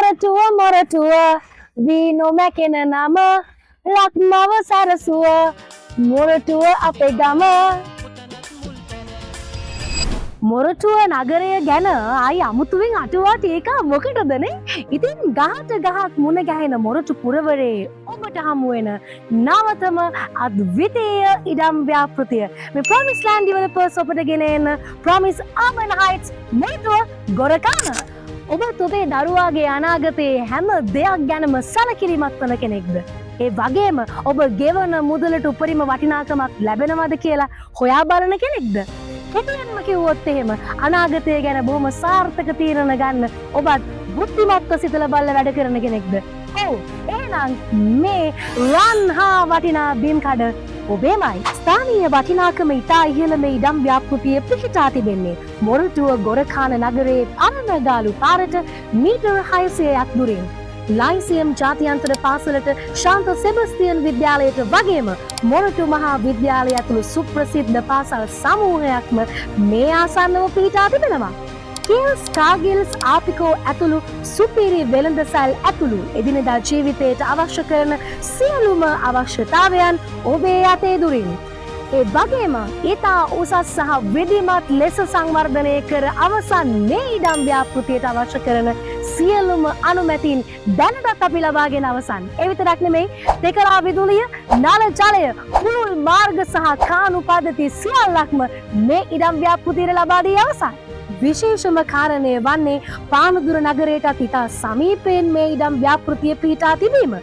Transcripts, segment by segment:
මොරටුව වීනෝ මැකෙන නම ලක්මව සැරසුව මොරටුව අපේ ගම මොරටුව නගරය ගැන ආයි අමුතුවෙන් අටුවාට ඒක මොකටදනේ? ඉතින් ගහට ගහක් මුණ ගැහෙන මොරටු පුරවරේ ඔබට හමු වෙන නවතම අද්විතීය ඉඩම් ව්‍යාපෘතිය මේ ප්‍රොමිස් ලෑන්ඩ් ඩෙවලොපර්ස් ඔබට ගෙන එන ප්‍රොමිස් අර්බන් හයිට්ස් මොරටුව ගොරකාන. ඔබත් ඔබේ දරුවාගේ අනාගතයේ හැම දෙයක් ගැනම සැලකිලිමත් වන කෙනෙක්ද? ඒ වගේම ඔබ ගෙවන මුදලට උපරිම වටිනාකමක් ලැබෙනවද කියලා හොයා බලන කෙනෙක්ද? කෙටියෙන්ම කිව්වොත් එහෙම අනාගතය ගැන බොහොම සාර්ථක තීරණ ගන්න ඔබත් බුද්ධිමත්ව සිතලා බලලා වැඩ කරන කෙනෙක්ද? ඔව්. එහෙනම් මේ රන් හා වටිනා බිම් කඩ ඔබේමයි. ස්ථානීය වටිනාකම ඉතා ඉහළ මේ ඉඩම් ව්‍යාපෘතිය පිහිටා තිබෙන්නේ මොරටුව ගොරකාන නගරයේ අරණගාලු පාරට මීටර් 600ක් දුරින්. ලයිසියම් ජාත්‍යන්තර පාසලට ශාන්ත සෙබස්තියන් විද්‍යාලයට වගේම මොරටු මහා විද්‍යාලය ඇතුළු සුප්‍රසිද්ධ පාසල් සමූහයක්ම මේ ආසන්නව පිහිටා තිබෙනවා. කිල්ස්, කාගිල්ස්, ආපිකෝ ඇතුළු සුපිරි වෙළඳසැල් ඇතුළු එදිනෙදා ජීවිතයට අවශ්‍ය කරන සියලුම අවශ්‍යතාවයන් ඔබේ අතේ දුරින්. ඒ වගේම ඉතා උසස් සහ විධිමත් ලෙස සංවර්ධනය කර අවසන් මේ ඉඩම් ව්‍යාපෘතියට අවශ්‍ය කරන සියලුම අනුමැතින් දැනටත් අපි ලබාගෙන අවසන්. ඒ විතරක් නෙමෙයි, දෙකලා විදුලිය, නල ජලය, පුළුල් මාර්ග සහ කානු පද්ධති සියල්ලක්ම මේ ඉඩම් ව්‍යාපෘතියට ලබා දී අවසන්. විශේෂම කාරණය වන්නේ පානදුර නගරයටත් ඉතා සමීපයෙන් මේ ඉඩම් ව්‍යාපෘතිය පිහිටා තිබීම.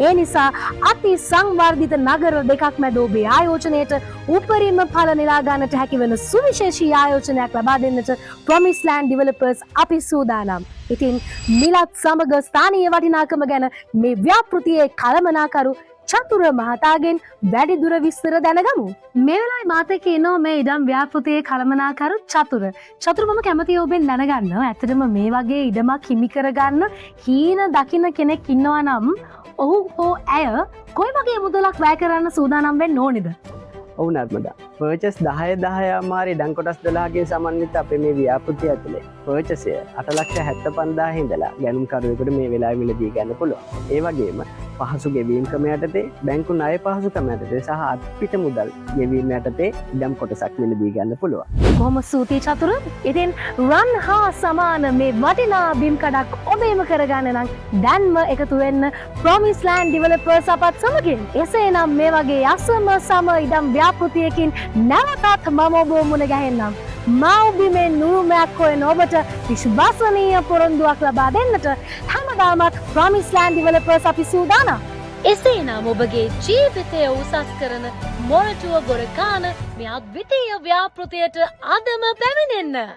ඒ නිසා අති සංවර්ධිත නගර දෙකක් මැද ඔබේ ආයෝජනයට උපරිම ඵල නෙලා ගන්නට හැකි වෙන සුවිශේෂී ආයෝජනයක් ලබා දෙන්නට ප්‍රොමිස් ලෑන්ඩ් ඩෙවලොපර්ස් අපි සූදානම්. ඉතින් මිලත් සමග ස්ථානීය වටිනාකම ගැන මේ ව්‍යාපෘතියේ කළමනාකරු චතුර මහතාගෙන් වැඩිදුර විස්තර දැනගමු. මේ වෙලාවේ මාත් එක්ක ඉන්නවා මේ ඉඩම් ව්‍යාපෘතියේ කළමනාකරු චතුර. චතුර මම කැමතියි ඔබෙන් දැනගන්න. ඇත්තටම මේ වගේ ඉඩමක් හිමි කරගන්න හීන දකින්න කෙනෙක් ඉන්නවා නම් ඔහු හෝ ඇය කොයි වගේ මුදලක් වැය කරන්න සූදානම් වෙන්න ඕනේද? ඔව් නර්මදා. පර්චස් 10 මාරි ඉඩම් කොටස් 12කින් සමන්විත අපේ මේ ව්‍යාපෘතිය ඇතුලේ පර්චස් 8,75,000 ඉඳලා ගැනුම්කරුවෙකුට මේ වෙලාවේ මිලදී ගන්න පුළුවන්. ඒ වගේම පහසු ගෙවීම් ක්‍රම යටතේ බැංකු ණය පහසුකම් යටතේ සහ අත්පිට මුදල් ගෙවීම යටතේ ඉඩම් කොටසක් මිලදී ගන්න පුළුවන්. කොහොම සූතියි චතුර. ඉතින් රන් හා සමාන මේ වටිනා බිම් කඩක් ඔබේම කරගන්න නම් දැන්ම එකතු වෙන්න ප්‍රොමිස් ලෑන්ඩ් ඩෙවලොපර්ස් අපත් සමගින්. එසේනම් මේ වගේ යසම සම ඉඩම් ව්‍යාපෘතියකින් නැවතත් මම ඔබ මුණ ගැහෙන්නම්. මව්බිමේ නුරුමයක් හොයන ඔබට විශ්වාසනීය පොරොන්දුවක් ලබා දෙන්නට හැමදාමත් ප්‍රොමිස් ලෑන්ඩ් ඩෙවලොපර්ස් අපි සූදානම්. එසේනම් ඔබගේ ජීවිතය උසස් කරන මොරටුව ගොරකාන මේ අද්විතීය ව්‍යාපෘතියට අදම පැමිණෙන්න.